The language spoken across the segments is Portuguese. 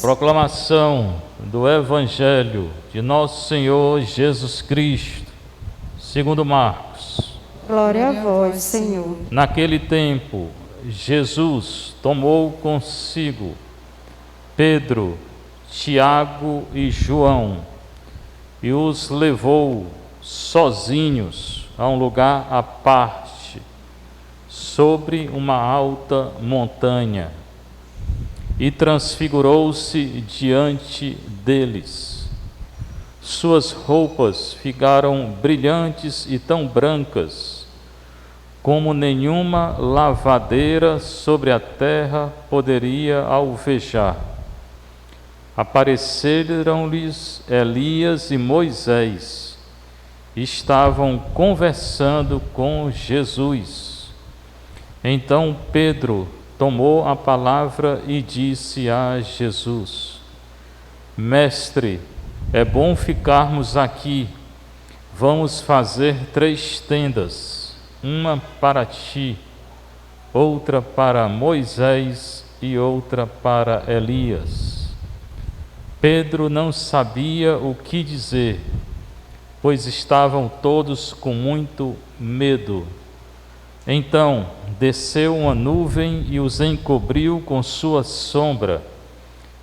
Proclamação do Evangelho de Nosso Senhor Jesus Cristo, segundo Marcos. Glória a vós, Senhor. Naquele tempo, Jesus tomou consigo Pedro, Tiago e João e os levou sozinhos a um lugar à parte, sobre uma alta montanha, e transfigurou-se diante deles. Suas roupas ficaram brilhantes e tão brancas, como nenhuma lavadeira sobre a terra poderia alvejar. Apareceram-lhes Elias e Moisés, estavam conversando com Jesus. Então Pedro tomou a palavra e disse a Jesus: Mestre, é bom ficarmos aqui. Vamos fazer 3 tendas, uma para ti, outra para Moisés e outra para Elias. Pedro não sabia o que dizer, pois estavam todos com muito medo. Então desceu uma nuvem e os encobriu com sua sombra,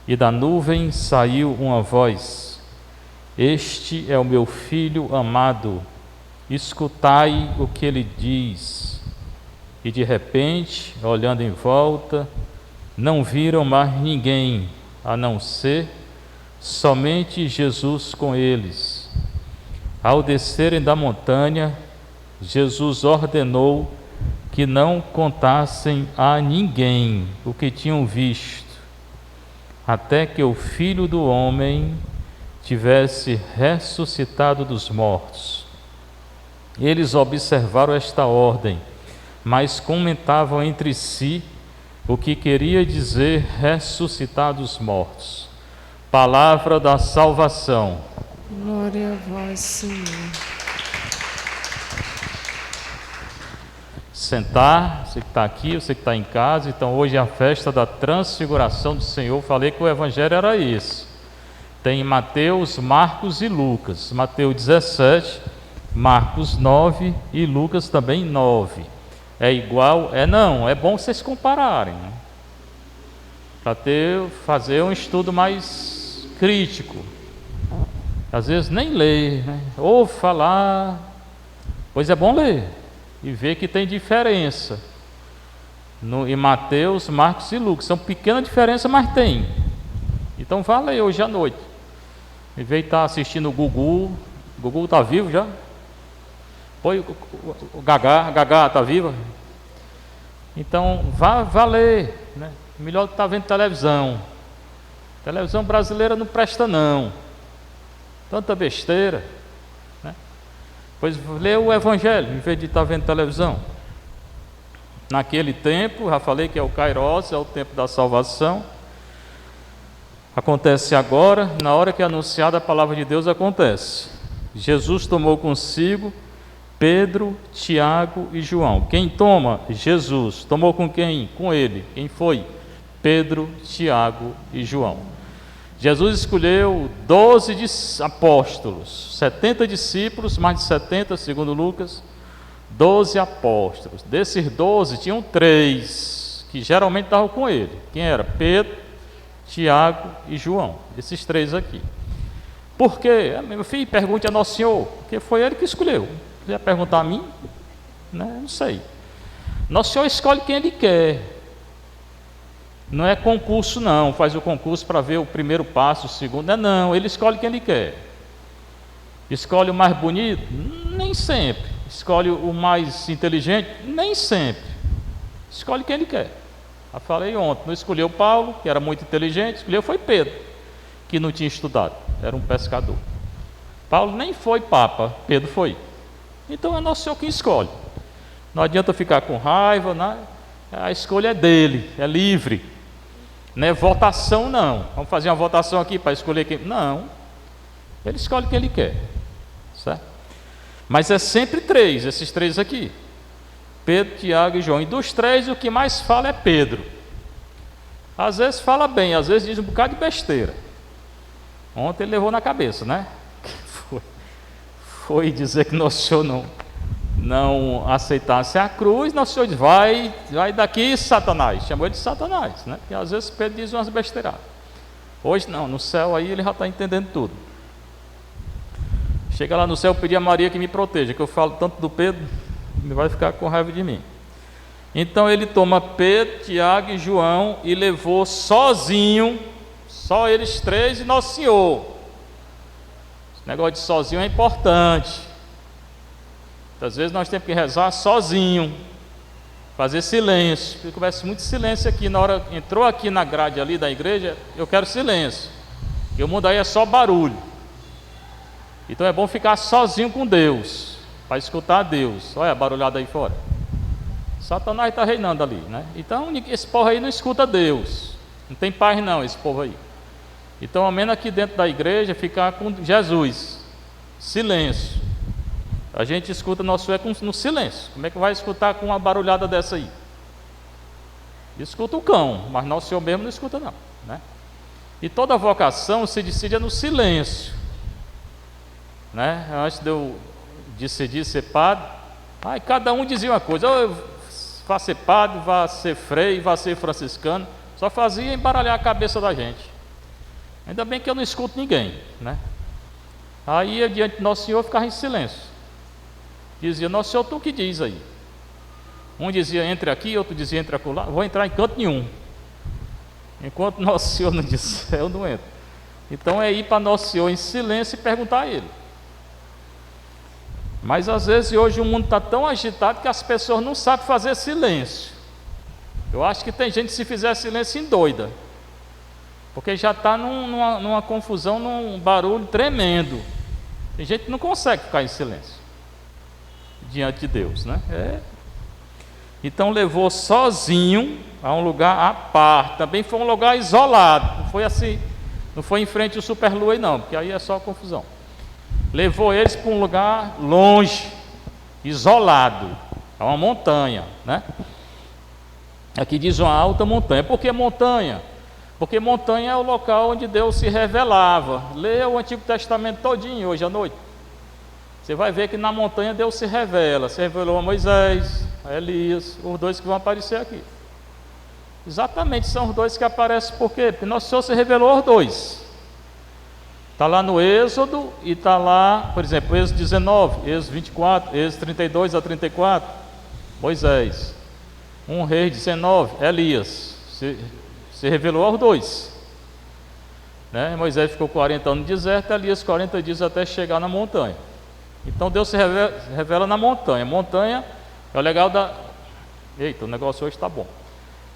e da nuvem saiu uma voz: Este é o meu filho amado, escutai o que ele diz. E de repente, olhando em volta, não viram mais ninguém, a não ser somente Jesus com eles. Ao descerem da montanha, Jesus ordenou que não contassem a ninguém o que tinham visto, até que o Filho do Homem tivesse ressuscitado dos mortos. Eles observaram esta ordem, mas comentavam entre si o que queria dizer ressuscitar dos mortos. Palavra da salvação. Glória a vós, Senhor. Sentar, você que está aqui, você que está em casa. Então hoje é a festa da transfiguração do Senhor. Falei que o Evangelho era esse. Tem Mateus, Marcos e Lucas. Mateus 17, Marcos 9 e Lucas também 9. É igual? Não, é bom vocês compararem, né? Para fazer um estudo mais crítico. Às vezes nem lê, né? Ouve falar, pois é bom ler e ver que tem diferença em Mateus, Marcos e Lucas. São pequena diferença, mas tem. Então vá ler hoje à noite. Em vez de estar assistindo o Gugu está vivo já? Põe o Gagá está viva? Então vá ler, né? Melhor que estar vendo televisão. Televisão brasileira não presta não. Tanta besteira, né? Pois lê o Evangelho em vez de estar vendo televisão. Naquele tempo, já falei que é o Kairos, é o tempo da salvação. Acontece agora, na hora que é anunciada a palavra de Deus, acontece. Jesus tomou consigo Pedro, Tiago e João. Quem toma? Jesus. Tomou com quem? Com ele. Quem foi? Pedro, Tiago e João. Jesus escolheu 12 apóstolos, 70 discípulos, mais de 70, segundo Lucas, 12 apóstolos. Desses 12, tinham 3 que geralmente estavam com ele. Quem era? Pedro, Tiago e João. Esses 3 aqui. Por quê? Meu filho, pergunte a Nosso Senhor, porque foi ele que escolheu. Você ia perguntar a mim? Não sei. Nosso Senhor escolhe quem ele quer. Não é concurso não, faz o concurso para ver o primeiro passo, o segundo, não, ele escolhe quem ele quer. Escolhe o mais bonito? Nem sempre. Escolhe o mais inteligente? Nem sempre. Escolhe quem ele quer. Já falei ontem, não escolheu Paulo, que era muito inteligente, escolheu foi Pedro, que não tinha estudado, era um pescador. Paulo nem foi papa, Pedro foi. Então é Nosso Senhor quem escolhe. Não adianta ficar com raiva, né? A escolha é dele, é livre. Não é votação não, vamos fazer uma votação aqui para escolher quem... Não, ele escolhe quem ele quer, certo? Mas é sempre 3, esses 3 aqui, Pedro, Tiago e João. E dos 3 o que mais fala é Pedro. Às vezes fala bem, às vezes diz um bocado de besteira. Ontem ele levou na cabeça, né? Foi dizer que Nosso Senhor não aceitasse a cruz. Nosso Senhor diz, vai daqui, Satanás. Chamou ele de Satanás, né? Porque às vezes Pedro diz umas besteiradas. Hoje não, no céu aí ele já está entendendo tudo. Chega lá no céu, pedir a Maria que me proteja, que eu falo tanto do Pedro, ele vai ficar com raiva de mim. Então ele toma Pedro, Tiago e João e levou sozinho, só eles três e Nosso Senhor. Esse negócio de sozinho é importante. Às vezes nós temos que rezar sozinho, fazer silêncio, porque começa muito silêncio aqui. Na hora entrou aqui na grade ali da igreja, eu quero silêncio, porque o mundo aí é só barulho. Então é bom ficar sozinho com Deus, para escutar Deus. Olha a barulhada aí fora. Satanás está reinando ali, né? Então esse povo aí não escuta Deus, não tem paz não, esse povo aí. Então ao menos aqui dentro da igreja ficar com Jesus, silêncio. A gente escuta Nosso Senhor no silêncio. Como é que vai escutar com uma barulhada dessa aí? Escuta o cão, mas Nosso Senhor mesmo não escuta não, né? E toda vocação se decide no silêncio, né? Antes de eu decidir ser padre, aí cada um dizia uma coisa: eu vá ser padre, vá ser frei, vá ser franciscano. Só fazia embaralhar a cabeça da gente. Ainda bem que eu não escuto ninguém, né? Aí diante de Nosso Senhor eu ficava em silêncio. Dizia, Nosso Senhor, tu que diz aí? Um dizia, entre aqui, outro dizia, entre acolá. Vou entrar em canto nenhum. Enquanto Nosso Senhor não disser, eu não entro. Então é ir para Nosso Senhor em silêncio e perguntar a Ele. Mas às vezes hoje o mundo está tão agitado que as pessoas não sabem fazer silêncio. Eu acho que tem gente que se fizer silêncio endoida, porque já está numa confusão, num barulho tremendo. Tem gente que não consegue ficar em silêncio diante de Deus, né? Então levou sozinho a um lugar à parte. Também foi um lugar isolado. Não foi assim, não foi em frente ao Superlua não, porque aí é só confusão. Levou eles para um lugar longe, isolado, a uma montanha, né? Aqui diz uma alta montanha. Por que montanha? Porque montanha é o local onde Deus se revelava. Leia o Antigo Testamento todinho hoje à noite. Você vai ver que na montanha Deus se revela. Se revelou a Moisés, a Elias, os dois que vão aparecer aqui. Exatamente, são os dois que aparecem. Por quê? Porque Nosso Senhor se revelou aos dois. Está lá no Êxodo e está lá, por exemplo, Êxodo 19, Êxodo 24, Êxodo 32 a 34, Moisés. 1 Reis 19, Elias. Se revelou aos dois, né? Moisés ficou 40 anos no deserto, Elias 40 dias até chegar na montanha. Então Deus se revela na montanha. Montanha é o legal da... Eita, o negócio hoje está bom.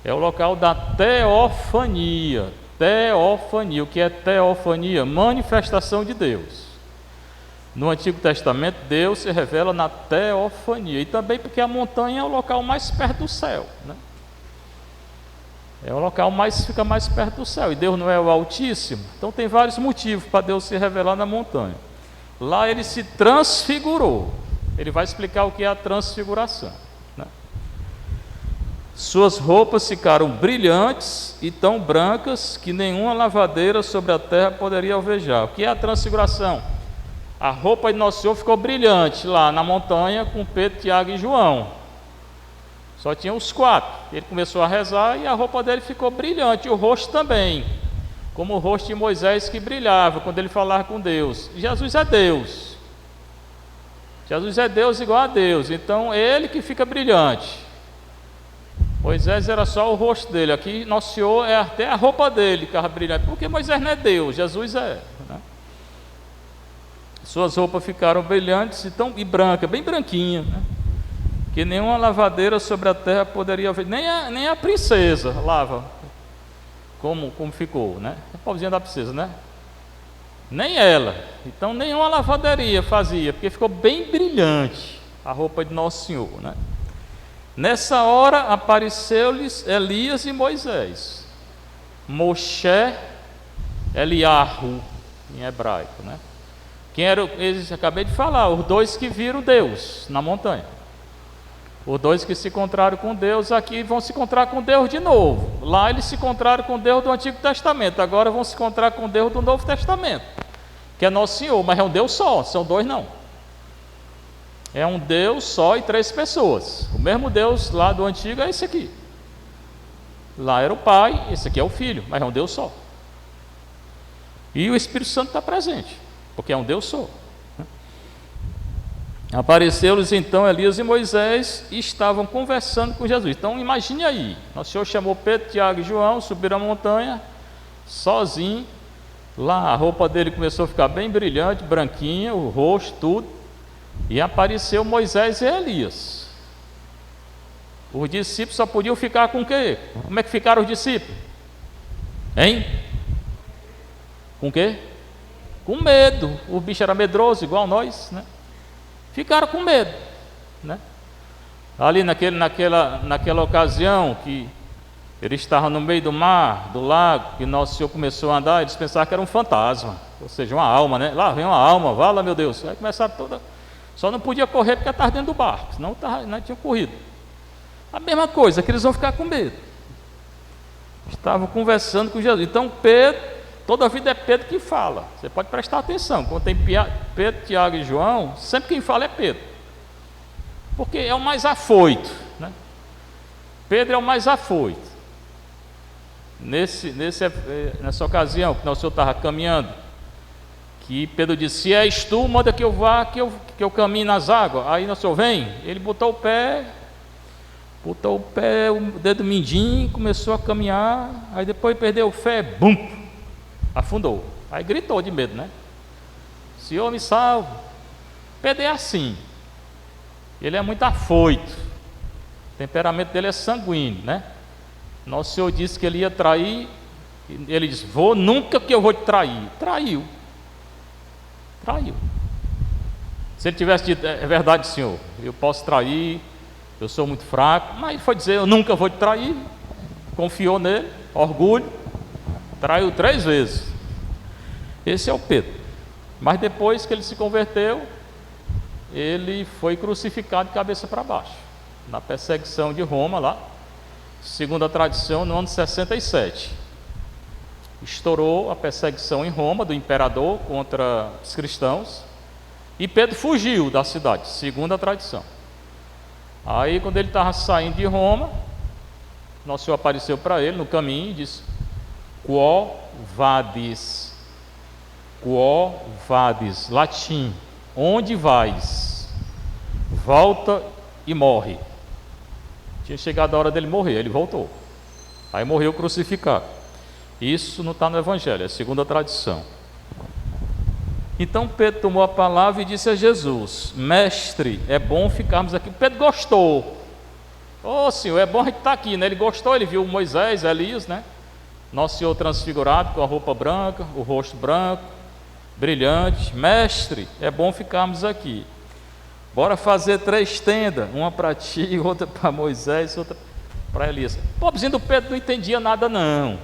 É o local da teofania. Teofania. O que é teofania? Manifestação de Deus. No Antigo Testamento, Deus se revela na teofania. E também porque a montanha é o local mais perto do céu, né? É o local fica mais perto do céu. E Deus não é o Altíssimo. Então tem vários motivos para Deus se revelar na montanha. Lá ele se transfigurou. Ele vai explicar o que é a transfiguração, né? Suas roupas ficaram brilhantes e tão brancas que nenhuma lavadeira sobre a terra poderia alvejar. O que é a transfiguração? A roupa de Nosso Senhor ficou brilhante lá na montanha com Pedro, Tiago e João. Só tinha os 4. Ele começou a rezar e a roupa dele ficou brilhante, e o rosto também, como o rosto de Moisés que brilhava quando ele falava com Deus. Jesus é Deus. Jesus é Deus igual a Deus, então é Ele que fica brilhante. Moisés era só o rosto dele. Aqui Nosso Senhor é até a roupa dele que ficava brilhante, porque Moisés não é Deus, Jesus é, né? Suas roupas ficaram brilhantes e brancas, bem branquinha, né? Que nenhuma lavadeira sobre a terra poderia ver, nem a princesa lava como ficou, né? A pobrezinha da princesa, né? Nem ela. Então nenhuma lavaderia fazia, porque ficou bem brilhante a roupa de Nosso Senhor, né? Nessa hora apareceu-lhes Elias e Moisés. Moshe, Eliahu em hebraico, né? Quem eram eles? Acabei de falar, os dois que viram Deus na montanha. Os dois que se encontraram com Deus aqui vão se encontrar com Deus de novo. Lá eles se encontraram com Deus do Antigo Testamento, agora vão se encontrar com Deus do Novo Testamento, que é Nosso Senhor, mas é um Deus só, são dois não. É um Deus só e três pessoas. O mesmo Deus lá do Antigo é esse aqui. Lá era o Pai, esse aqui é o Filho, mas é um Deus só. E o Espírito Santo está presente, porque é um Deus só. Apareceu-lhes então Elias e Moisés e estavam conversando com Jesus. Então imagine aí, Nosso Senhor chamou Pedro, Tiago e João, subiram a montanha, sozinho. Lá a roupa dele começou a ficar bem brilhante, branquinha, o rosto, tudo. E apareceu Moisés e Elias. Os discípulos só podiam ficar com o quê? Como é que ficaram os discípulos? Hein? Com o quê? Com medo. O bicho era medroso, igual nós, né? Ficaram com medo, né? Ali naquela ocasião que eles estavam no meio do mar, do lago, que Nosso Senhor começou a andar, eles pensavam que era um fantasma, ou seja, uma alma, né? Lá vem uma alma, vala meu Deus. Aí começaram toda... Só não podia correr porque estava dentro do barco, senão não tinha corrido. A mesma coisa, que eles vão ficar com medo. Estavam conversando com Jesus. Então Pedro, toda a vida é Pedro que fala. Você pode prestar atenção, quando tem Pedro, Tiago e João, sempre quem fala é Pedro, porque é o mais afoito, né? Pedro é o mais afoito. Nessa ocasião que Nosso Senhor estava caminhando, que Pedro disse: se és tu, manda que eu vá, que eu caminhe nas águas. Aí Nosso Senhor vem, ele botou o pé, o dedo mindinho, começou a caminhar, aí depois perdeu o fé, bum, afundou. Aí gritou de medo, né? Senhor, me salve. Pedro é assim, ele é muito afoito, o temperamento dele é sanguíneo, né? Nosso Senhor disse que ele ia trair, ele disse: nunca que eu vou te trair. Traiu. Se ele tivesse dito: é verdade, Senhor, eu posso trair, eu sou muito fraco, mas ele foi dizer: eu nunca vou te trair. Confiou nele, orgulho, traiu 3 vezes. Esse é o Pedro. Mas depois que ele se converteu, ele foi crucificado de cabeça para baixo, na perseguição de Roma lá, segundo a tradição, no ano 67. Estourou a perseguição em Roma do imperador contra os cristãos, e Pedro fugiu da cidade, segundo a tradição. Aí quando ele estava saindo de Roma, Nosso Senhor apareceu para ele no caminho e disse: Quo vadis? Quo vadis? Latim: onde vais? Volta e morre. Tinha chegado a hora dele morrer, ele voltou. Aí morreu crucificado. Isso não está no Evangelho, é segundo a tradição. Então Pedro tomou a palavra e disse a Jesus: Mestre, é bom ficarmos aqui. Pedro gostou. Senhor, é bom a gente estar aqui, né? Ele gostou, ele viu Moisés, Elias, né? Nosso Senhor transfigurado, com a roupa branca, o rosto branco, brilhante. Mestre, é bom ficarmos aqui. Bora fazer 3 tendas, uma para ti, outra para Moisés, outra para Elias. O pobrezinho do Pedro não entendia nada não.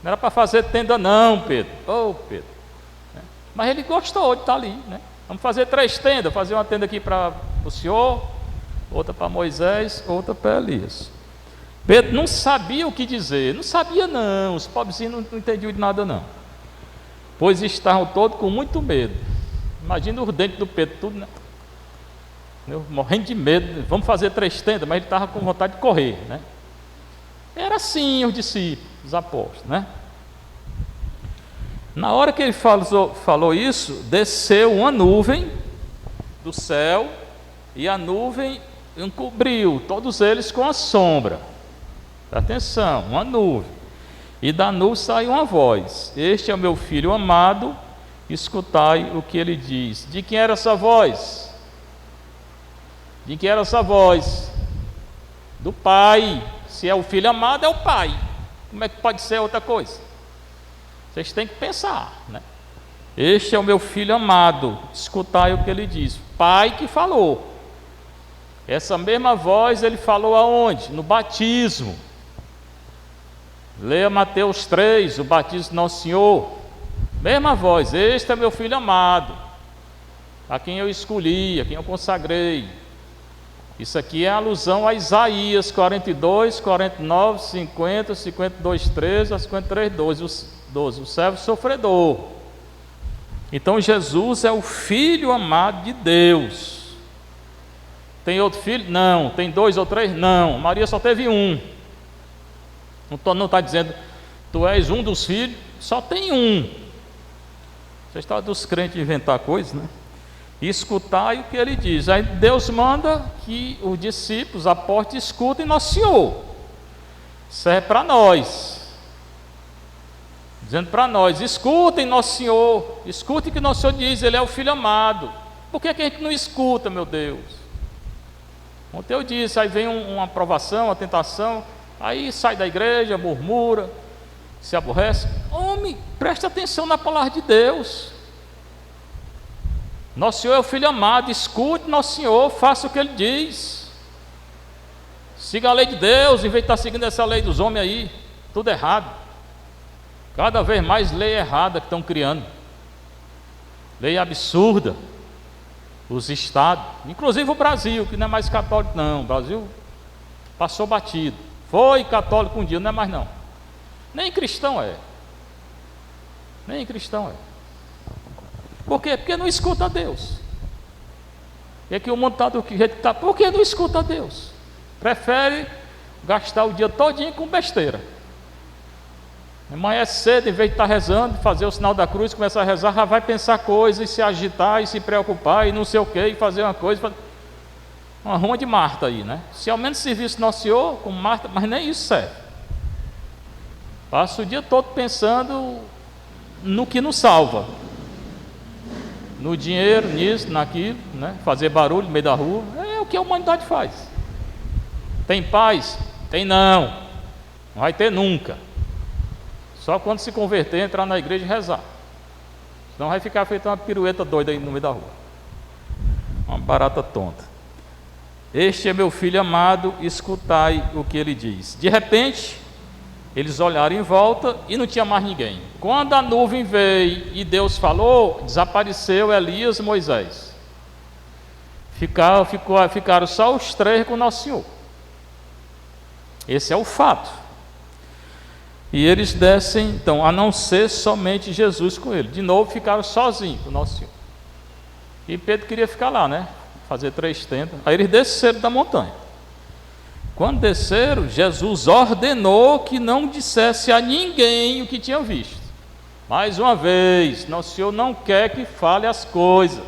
Não era para fazer tenda não, Pedro. Pedro. Mas ele gostou de estar ali, né? Vamos fazer 3 tendas, fazer uma tenda aqui para o Senhor, outra para Moisés, outra para Elias. Pedro não sabia o que dizer, não sabia não, os pobrezinhos não entendiam de nada não, pois estavam todos com muito medo. Imagina os dentes do Pedro, tudo, né? Morrendo de medo. Vamos fazer 3 tendas, mas ele estava com vontade de correr, né? Era assim os discípulos, os apóstolos, né? Na hora que ele falou isso, desceu uma nuvem do céu, e a nuvem encobriu todos eles com a sombra. Presta atenção, uma nuvem. E da nuvem saiu uma voz: Este é o meu filho amado, escutai o que ele diz. De quem era essa voz? De quem era essa voz? Do Pai. Se é o filho amado, é o Pai. Como é que pode ser outra coisa? Vocês têm que pensar, né? Este é o meu filho amado, escutai o que ele diz. Pai que falou. Essa mesma voz ele falou aonde? No batismo. Leia Mateus 3, o batismo de Nosso Senhor. Mesma voz: este é meu filho amado, a quem eu escolhi, a quem eu consagrei. Isso aqui é alusão a Isaías 42, 49, 50, 52, 13 a 53, 12. O servo sofredor. Então Jesus é o Filho amado de Deus. Tem outro filho? Não. Tem 2 ou 3? Não. Maria só teve um. Não está dizendo, tu és um dos filhos, só tem um. Você está dos crentes inventar coisas, né? E escutai o que ele diz. Aí Deus manda que os discípulos, a porta, escutem Nosso Senhor. Serve para nós. Dizendo para nós, escutem Nosso Senhor. Escutem o que Nosso Senhor diz, Ele é o Filho amado. Por que a gente não escuta, meu Deus? Ontem eu disse, aí vem uma provação, uma tentação, aí sai da igreja, murmura, se aborrece. Homem, preste atenção na palavra de Deus. Nosso Senhor é o Filho amado, escute Nosso Senhor, faça o que Ele diz. Siga a lei de Deus, em vez de estar seguindo essa lei dos homens aí, tudo errado. Cada vez mais lei errada que estão criando. Lei absurda. Os estados, inclusive o Brasil, que não é mais católico não. O Brasil passou batido. Foi católico um dia, não é mais não. Nem cristão é. Nem cristão é. Por quê? Porque não escuta a Deus. É que o mundo está do jeito que está. Por que não escuta a Deus? Prefere gastar o dia todinho com besteira. Amanhã é cedo, em vez de estar rezando, fazer o sinal da cruz, começar a rezar, já vai pensar coisas, e se agitar, e se preocupar, e não sei o que, e fazer uma coisa. Uma ruma de Marta aí, né? Se ao menos servisse Nosso Senhor, como Marta, mas nem isso serve. Passa o dia todo pensando no que nos salva. No dinheiro, nisso, naquilo, né? Fazer barulho no meio da rua. É o que a humanidade faz. Tem paz? Tem não. Não vai ter nunca. Só quando se converter, entrar na igreja e rezar. Senão vai ficar feito uma pirueta doida aí no meio da rua. Uma barata tonta. Este é meu filho amado, escutai o que ele diz. De repente, eles olharam em volta e não tinha mais ninguém. Quando a nuvem veio e Deus falou, desapareceu Elias e Moisés. Ficaram só os 3 com Nosso Senhor. Esse é o fato. E eles descem, então, a não ser somente Jesus com ele. De novo ficaram sozinhos com Nosso Senhor. E Pedro queria ficar lá, né? Fazer 3 tendas. Aí eles desceram da montanha. Quando desceram, Jesus ordenou que não dissesse a ninguém o que tinham visto. Mais uma vez, Nosso Senhor não quer que fale as coisas,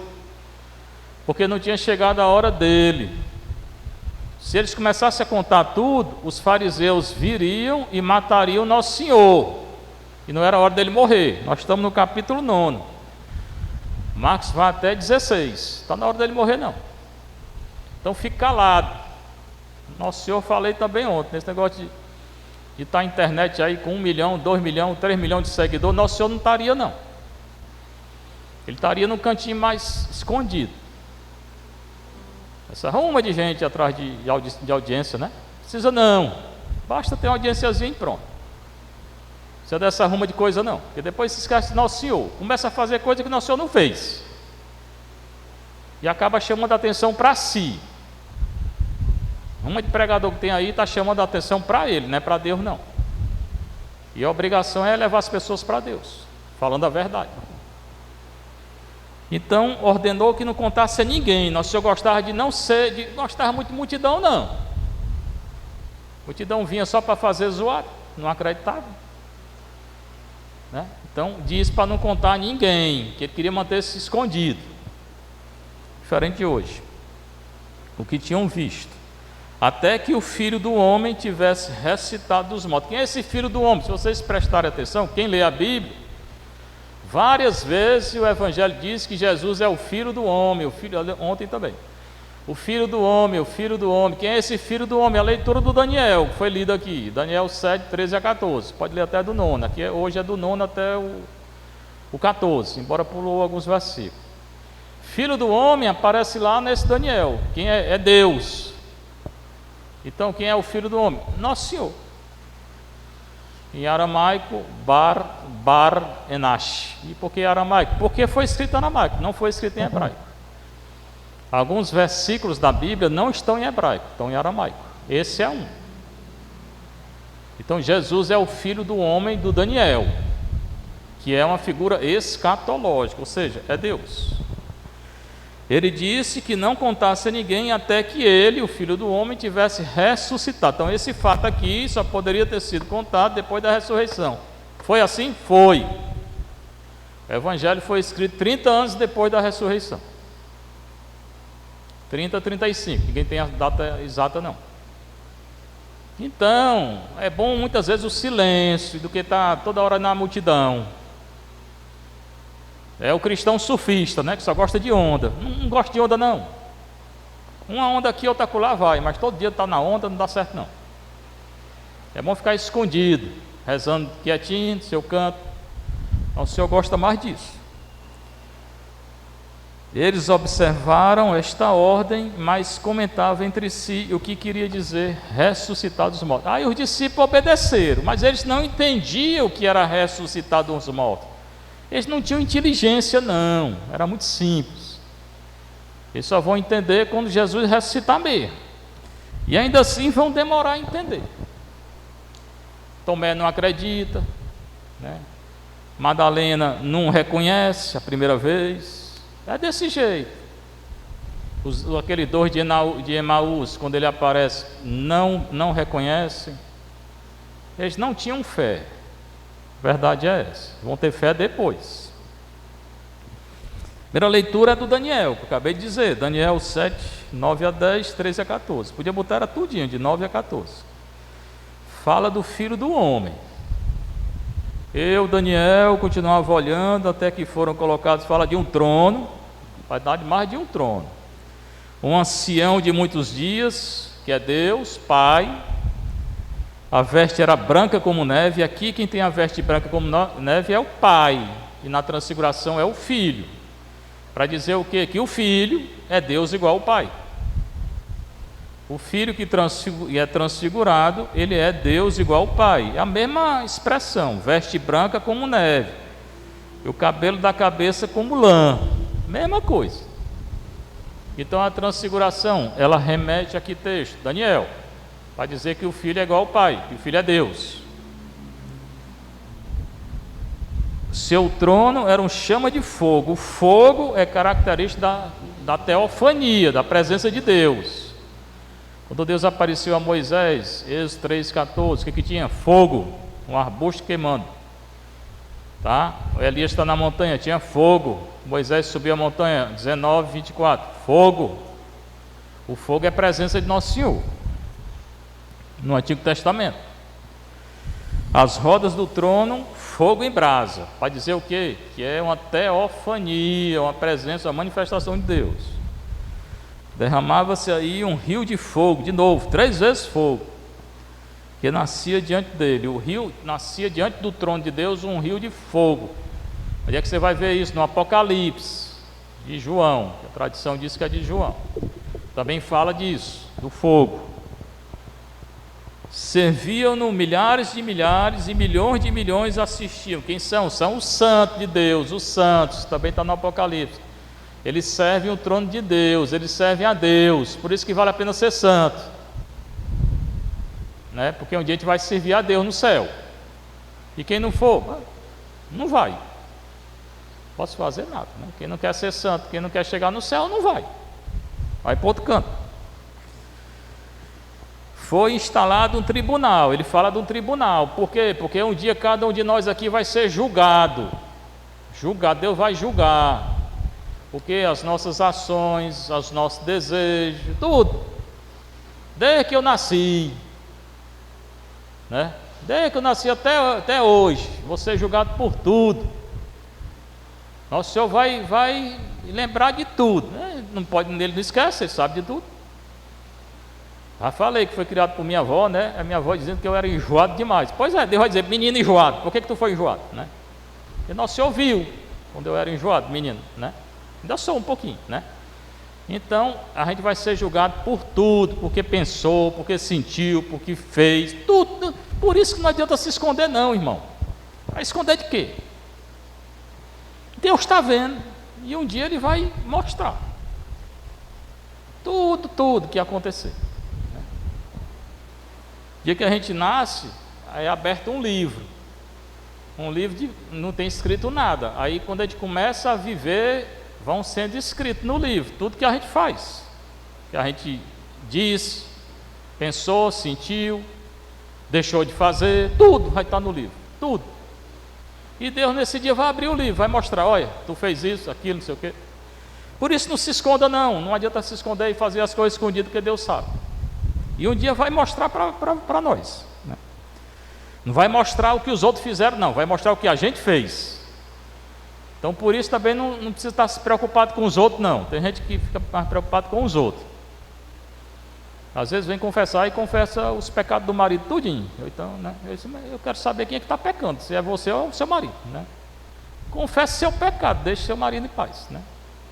porque não tinha chegado a hora dele. Se eles começassem a contar tudo, os fariseus viriam e matariam Nosso Senhor. E não era hora dele morrer. Nós estamos no capítulo 9. Marcos vai até 16. Está na hora dele morrer não. Então fique calado. Nosso Senhor falei também ontem, nesse negócio de estar na internet aí com 1 milhão, 2 milhões, 3 milhões de seguidores. Nosso Senhor não estaria não. Ele estaria num cantinho mais escondido. Essa ruma de gente atrás de audiência, né? Precisa não. Basta ter uma audiênciazinha e pronto. Não precisa dessa ruma de coisa não. Porque depois se esquece de Nosso Senhor. Começa a fazer coisa que Nosso Senhor não fez. E acaba chamando a atenção para si. Ruma de pregador que tem aí está chamando a atenção para ele, não é para Deus não. E a obrigação é levar as pessoas para Deus, falando a verdade. Então ordenou que não contasse a ninguém. Nosso Senhor gostava de gostava muito de multidão não. Multidão vinha só para fazer zoar, não acreditava, né? Então disse para não contar a ninguém, que ele queria manter-se escondido. Diferente de hoje. O que tinham visto. Até que o Filho do Homem tivesse ressuscitado dos mortos. Quem é esse Filho do Homem? Se vocês prestarem atenção, quem lê a Bíblia, várias vezes o Evangelho diz que Jesus é o Filho do Homem, ontem também. O Filho do Homem, o Filho do Homem. Quem é esse Filho do Homem? A leitura do Daniel, que foi lida aqui. Daniel 7, 13 a 14. Pode ler até do 9. Aqui hoje é do 9 até o 14, embora pulou alguns versículos. Filho do Homem aparece lá nesse Daniel. Quem é? É Deus. Então quem é o Filho do Homem? Nosso Senhor. Em aramaico, Bar Enash. E por que aramaico? Porque foi escrito em aramaico, não foi escrito em hebraico. Alguns versículos da Bíblia não estão em hebraico, estão em aramaico. Esse é um. Então Jesus é o filho do homem do Daniel, que é uma figura escatológica, ou seja, é Deus. Ele disse que não contasse a ninguém até que ele, o filho do homem, tivesse ressuscitado. Então esse fato aqui só poderia ter sido contado depois da ressurreição. Foi assim? Foi. O Evangelho foi escrito 30 anos depois da ressurreição. 30, 35, ninguém tem a data exata não. Então, é bom muitas vezes o silêncio do que estar toda hora na multidão. É o cristão surfista, né, que só gosta de onda. Não gosta de onda não. Uma onda aqui, outra acolá vai, mas todo dia está na onda, não dá certo não. É bom ficar escondido, rezando quietinho, no seu canto. Então, o Senhor gosta mais disso. Eles observaram esta ordem, mas comentavam entre si o que queria dizer ressuscitar dos mortos. Aí os discípulos obedeceram, mas eles não entendiam o que era ressuscitar dos mortos. Eles não tinham inteligência não, era muito simples. Eles só vão entender quando Jesus ressuscitar mesmo. E ainda assim vão demorar a entender. Tomé não acredita, né? Madalena não reconhece a primeira vez. É desse jeito. Aqueles dois de Emaús, quando ele aparece, não reconhecem. Eles não tinham fé. A verdade é essa. Vão ter fé depois. Primeira leitura é do Daniel, que eu acabei de dizer. Daniel 7, 9 a 10, 13 a 14. Podia botar era tudinho, de 9 a 14. Fala do filho do homem. Eu, Daniel, continuava olhando até que foram colocados, fala de um trono, vai dar de mais de um trono. Um ancião de muitos dias, que é Deus, Pai. A veste era branca como neve, aqui quem tem a veste branca como neve é o Pai, e na transfiguração é o Filho. Para dizer o quê? Que o Filho é Deus igual ao Pai. O Filho que é transfigurado, ele é Deus igual ao Pai. É a mesma expressão, veste branca como neve, e o cabelo da cabeça como lã, mesma coisa. Então a transfiguração, ela remete a que texto? Daniel, para dizer que o Filho é igual ao Pai, que o Filho é Deus. Seu trono era um chama de fogo. O fogo é característica da teofania, da presença de Deus. Quando Deus apareceu a Moisés, Êxodo 3,14, o que tinha? Fogo, um arbusto queimando. Tá? Elias está na montanha, tinha fogo. Moisés subiu a montanha, 19, 24, fogo. O fogo é a presença de Nosso Senhor, no Antigo Testamento. As rodas do trono, fogo em brasa, para dizer o quê? Que é uma teofania, uma presença, uma manifestação de Deus. Derramava-se aí um rio de fogo, de novo, 3 vezes fogo, que nascia diante dele. O rio nascia diante do trono de Deus, um rio de fogo. Onde é que você vai ver isso? No Apocalipse de João, a tradição diz que é de João. Também fala disso, do fogo. Serviam-no milhares de milhares e milhões de milhões assistiam. Quem são? São os santos de Deus, os santos, também está no Apocalipse. Eles servem o trono de Deus, eles servem a Deus, por isso que vale a pena ser santo, né? Porque um dia a gente vai servir a Deus no céu, e quem não for, não vai, posso fazer nada, né? Quem não quer ser santo, quem não quer chegar no céu, não vai para outro canto. Foi instalado um tribunal, ele fala de um tribunal, por quê? Porque um dia cada um de nós aqui vai ser julgado, Deus vai julgar. Porque as nossas ações, os nossos desejos, tudo, desde que eu nasci, né? Desde que eu nasci até hoje, vou ser julgado por tudo. Nosso Senhor vai lembrar de tudo, né? Não pode, ele não esquece, ele sabe de tudo. Já falei que foi criado por minha avó, né? A minha avó dizendo que eu era enjoado demais. Pois é, Deus vai dizer, menino enjoado, por que tu foi enjoado, né? Porque Nosso Senhor viu quando eu era enjoado, menino, né? Ainda sou um pouquinho, né? Então, a gente vai ser julgado por tudo, porque pensou, porque sentiu, porque fez, tudo. Por isso que não adianta se esconder não, irmão. Vai esconder de quê? Deus está vendo, e um dia Ele vai mostrar. Tudo que ia acontecer. O dia que a gente nasce, aí é aberto um livro. Um livro não tem escrito nada. Aí quando a gente começa a viver, vão sendo escritos no livro tudo que a gente faz, que a gente disse, pensou, sentiu, deixou de fazer, tudo vai estar no livro, tudo. E Deus nesse dia vai abrir o livro, vai mostrar, olha, tu fez isso, aquilo, não sei o quê. Por isso não se esconda não adianta se esconder e fazer as coisas escondidas, porque Deus sabe. E um dia vai mostrar para nós, né? Não vai mostrar o que os outros fizeram, não, vai mostrar o que a gente fez. Então por isso também não precisa estar se preocupado com os outros, não. Tem gente que fica mais preocupado com os outros. Às vezes vem confessar e confessa os pecados do marido tudinho. Então, né, eu quero saber quem é que está pecando, se é você ou o seu marido, né? Confesse seu pecado, deixe seu marido em paz, né?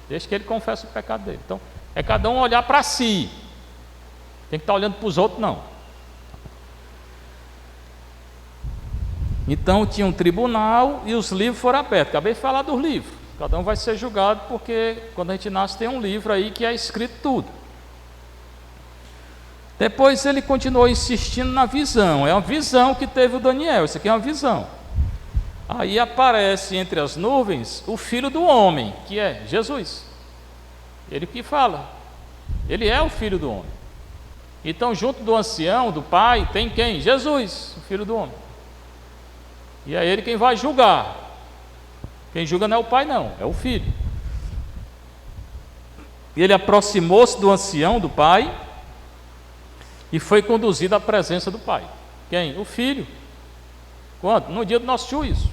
Deixe que ele confesse o pecado dele. Então é cada um olhar para si. Tem que estar olhando para os outros, não. Então tinha um tribunal e os livros foram abertos. Acabei de falar dos livros. Cada um vai ser julgado porque quando a gente nasce tem um livro aí que é escrito tudo. Depois ele continuou insistindo na visão. É uma visão que teve o Daniel. Isso aqui é uma visão. Aí aparece entre as nuvens o Filho do Homem, que é Jesus. Ele que fala. Ele é o Filho do Homem. Então junto do ancião, do Pai, tem quem? Jesus, o Filho do Homem. E é ele quem vai julgar. Quem julga não é o pai, não, é o filho. E ele aproximou-se do ancião, do pai, e foi conduzido à presença do pai. Quem? O filho. Quando? No dia do nosso juízo.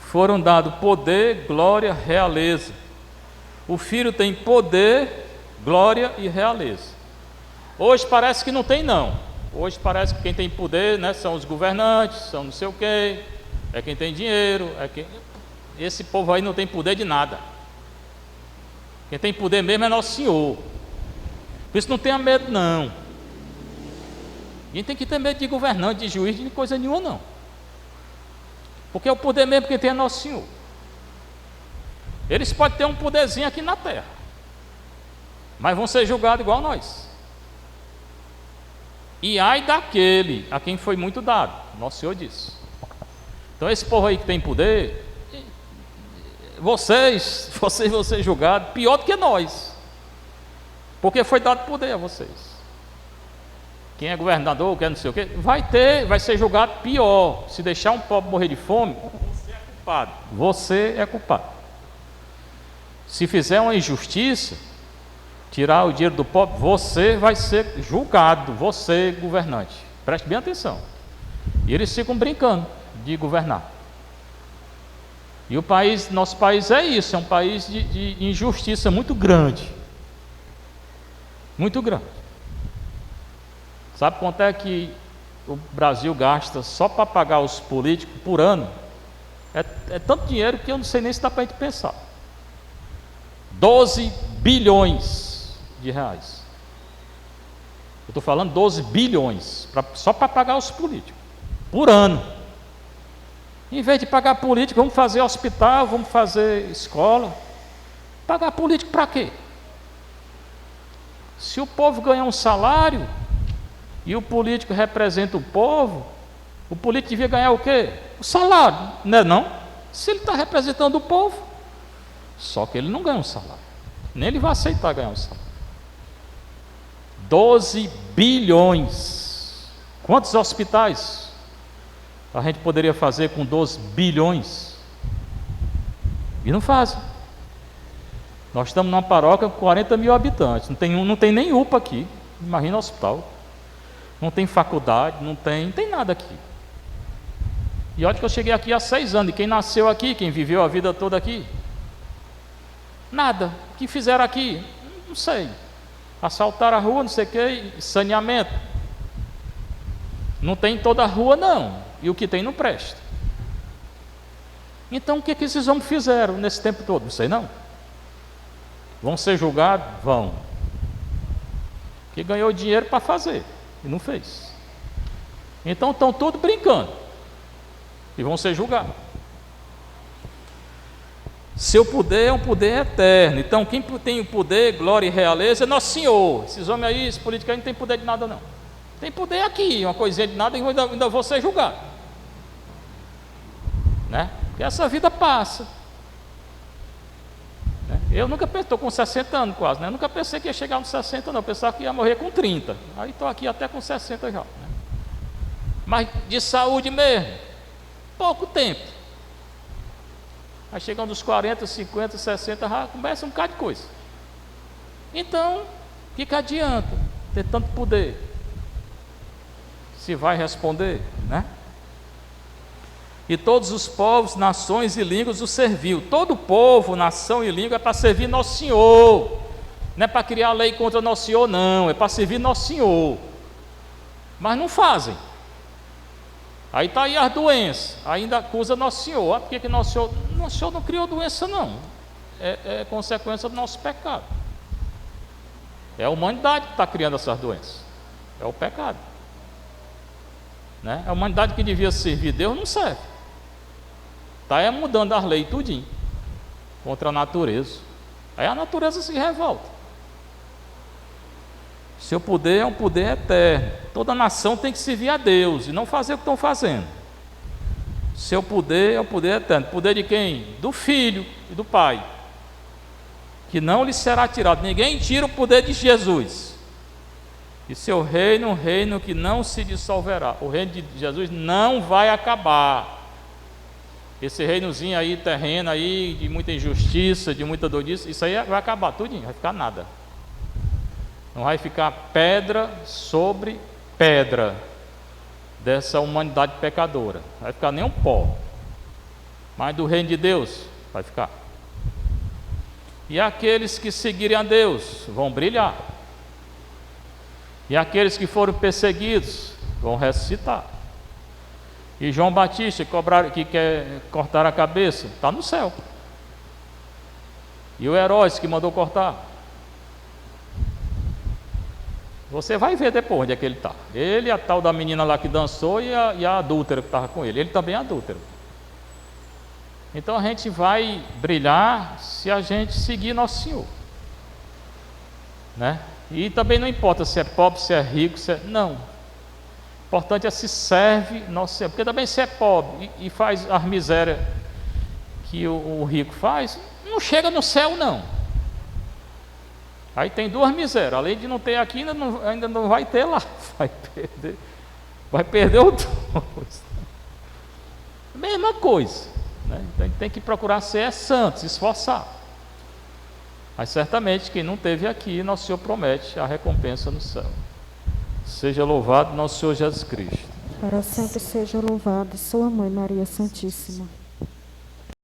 Foram dados poder, glória, realeza. O filho tem poder, glória e realeza. Hoje parece que não tem, não. Hoje parece que quem tem poder, né, são os governantes, são não sei o quê, é quem tem dinheiro, esse povo aí não tem poder de nada. Quem tem poder mesmo é Nosso Senhor. Por isso não tenha medo, não. Ninguém tem que ter medo de governante, de juiz, de coisa nenhuma, não. Porque o poder mesmo que tem é Nosso Senhor. Eles podem ter um poderzinho aqui na terra, mas vão ser julgados igual nós. E ai daquele a quem foi muito dado, Nosso Senhor disse. Então esse povo aí que tem poder, vocês vão ser julgados pior do que nós, porque foi dado poder a vocês. Quem é governador, quer não sei o quê, vai ser julgado pior. Se deixar um pobre morrer de fome, você é culpado. Você é culpado. Se fizer uma injustiça, tirar o dinheiro do pobre, você vai ser julgado, você, governante. Preste bem atenção. E eles ficam brincando de governar. E o país, nosso país é isso, é um país de injustiça muito grande. Muito grande. Sabe quanto é que o Brasil gasta só para pagar os políticos por ano? É tanto dinheiro que eu não sei nem se dá para a gente pensar. 12 bilhões de reais. Eu estou falando 12 bilhões só para pagar os políticos por ano. Em vez de pagar político, vamos fazer hospital, vamos fazer escola. Pagar político para quê? Se o povo ganha um salário e o político representa o povo, o político devia ganhar o quê? O salário, não é não? Se ele está representando o povo, só que ele não ganha um salário, nem ele vai aceitar ganhar um salário. 12 bilhões. Quantos hospitais a gente poderia fazer com 12 bilhões? E não fazem. Nós estamos numa paróquia com 40 mil habitantes. Não tem nem UPA aqui. Imagina o hospital. Não tem faculdade, não tem nada aqui. E olha que eu cheguei aqui há 6 anos. E quem nasceu aqui, quem viveu a vida toda aqui? Nada. O que fizeram aqui? Não sei. Assaltaram a rua, não sei o que, saneamento. Não tem em toda a rua, não. E o que tem não presta. Então o que esses homens fizeram nesse tempo todo? Não sei não. Vão ser julgados? Vão. Que ganhou dinheiro para fazer e não fez. Então estão todos brincando e vão ser julgados. Seu poder é um poder eterno. Então, quem tem o poder, glória e realeza é Nosso Senhor. Esses homens aí, esses políticos aí, não tem poder de nada, não. Tem poder aqui, uma coisinha de nada, e ainda vou ser julgado. Né? Porque essa vida passa. Né? Eu nunca pensei, estou com 60 anos quase, né? Eu nunca pensei que ia chegar nos 60, não. Eu pensava que ia morrer com 30. Aí estou aqui até com 60 já. Né? Mas de saúde mesmo, pouco tempo. Aí chegando dos 40, 50, 60, já começa um bocado de coisa. Então, o que adianta ter tanto poder? Se vai responder, né? E todos os povos, nações e línguas o serviu. Todo povo, nação e língua é para servir Nosso Senhor. Não é para criar lei contra Nosso Senhor, não. É para servir Nosso Senhor. Mas não fazem. Aí está aí as doenças. Ainda acusa Nosso Senhor. Por que Nosso Senhor não criou doença, não? É consequência do nosso pecado. É a humanidade que está criando essas doenças. É o pecado. Né? A humanidade que devia servir Deus não serve. Está mudando as leis tudinho contra a natureza. Aí a natureza se revolta. Seu poder é um poder eterno. Toda nação tem que servir a Deus e não fazer o que estão fazendo. Seu poder é o poder eterno. Poder de quem? Do Filho e do Pai, que não lhe será tirado. Ninguém tira o poder de Jesus. E seu reino, um reino que não se dissolverá. O reino de Jesus não vai acabar. Esse reinozinho aí, terreno aí, de muita injustiça, de muita doidice, isso aí vai acabar tudinho, vai ficar nada. Não vai ficar pedra sobre pedra dessa humanidade pecadora. Não vai ficar nem um pó. Mas do reino de Deus vai ficar. E aqueles que seguirem a Deus vão brilhar. E aqueles que foram perseguidos vão ressuscitar. E João Batista, que quer cortar a cabeça, está no céu. E o Herodes que mandou cortar, você vai ver depois onde é que ele está. Ele, a tal da menina lá que dançou e a adúltera que estava com ele. Ele também é adúltero. Então a gente vai brilhar se a gente seguir Nosso Senhor. Né? E também não importa se é pobre, se é rico, não. O importante é se serve Nosso Senhor. Porque também se é pobre e faz as misérias que o rico faz, não chega no céu, não. Aí tem duas misérias. Além de não ter aqui, ainda não vai ter lá. Vai perder o dois. Mesma coisa. Né? Então a gente tem que procurar ser santo, se esforçar. Mas certamente quem não teve aqui, Nosso Senhor promete a recompensa no céu. Seja louvado Nosso Senhor Jesus Cristo. Para sempre seja louvado sua Mãe Maria Santíssima.